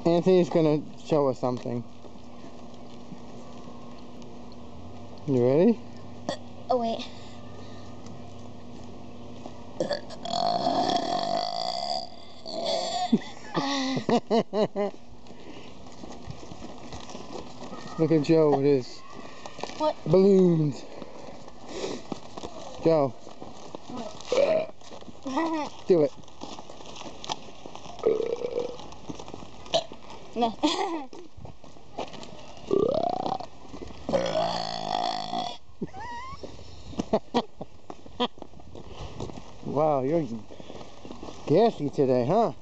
Anthony's gonna show us something. You ready? Oh, wait. Look at Joe with his What? balloons. Joe. Do it. No. Wow, you're gassy today, huh?